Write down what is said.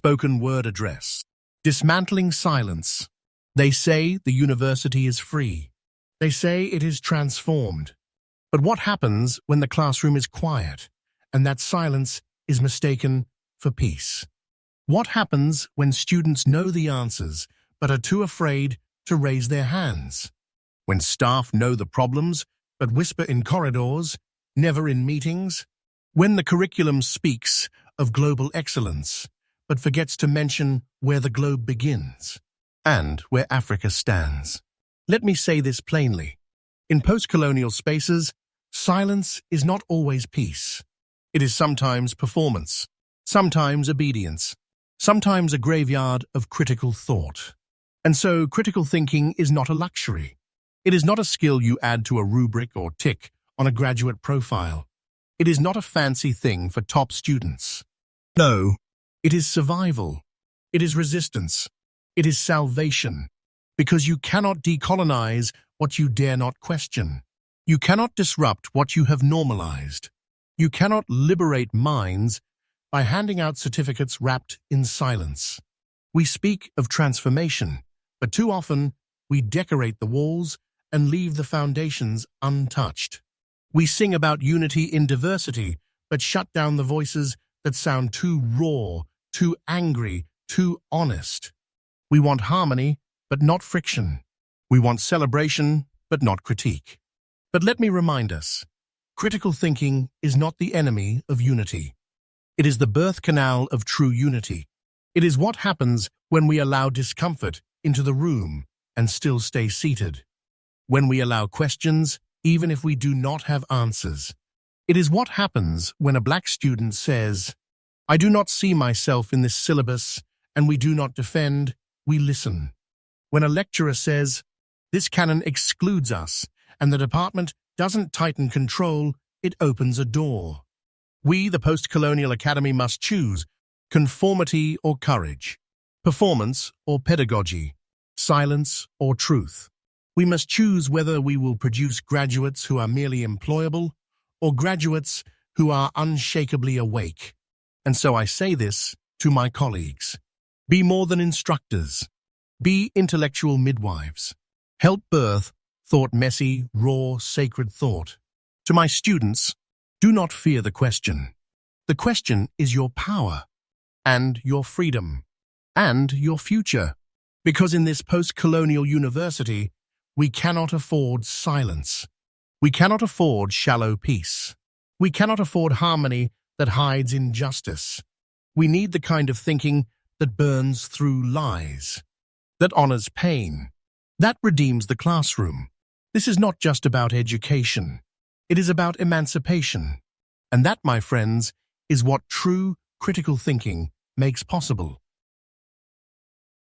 spoken word address. Dismantling silence. They say the university is free. They say it is transformed. But what happens when the classroom is quiet and that silence is mistaken for peace? What happens when students know the answers but are too afraid to raise their hands? When staff know the problems but whisper in corridors, never in meetings? When the curriculum speaks of global excellence but forgets to mention where the globe begins and where Africa stands? Let me say this plainly. In post-colonial spaces, silence is not always peace. It is sometimes performance, sometimes obedience, sometimes a graveyard of critical thought. And so critical thinking is not a luxury. It is not a skill you add to a rubric or tick on a graduate profile. It is not a fancy thing for top students. No, it is survival. It is resistance. It is salvation. Because you cannot decolonize what you dare not question. You cannot disrupt what you have normalized. You cannot liberate minds by handing out certificates wrapped in silence. We speak of transformation, but too often we decorate the walls and leave the foundations untouched. We sing about unity in diversity, but shut down the voices that sound too raw, too angry, too honest. We want harmony, but not friction. We want celebration, but not critique. But let me remind us, critical thinking is not the enemy of unity. It is the birth canal of true unity. It is what happens when we allow discomfort into the room and still stay seated. When we allow questions, even if we do not have answers. It is what happens when a black student says, "I do not see myself in this syllabus," and we do not defend, we listen. When a lecturer says, "This canon excludes us," and the department doesn't tighten control, it opens a door. We, the post-colonial academy, must choose conformity or courage, performance or pedagogy, silence or truth. We must choose whether we will produce graduates who are merely employable or graduates who are unshakably awake. And so I say this to my colleagues. Be more than instructors. Be intellectual midwives. Help birth thought, messy, raw, sacred thought. To my students, do not fear the question. The question is your power and your freedom and your future. Because in this post-colonial university, we cannot afford silence. We cannot afford shallow peace. We cannot afford harmony that hides injustice. We need the kind of thinking that burns through lies, that honors pain, that redeems the classroom. This is not just about education. It is about emancipation. And that, my friends, is what true critical thinking makes possible.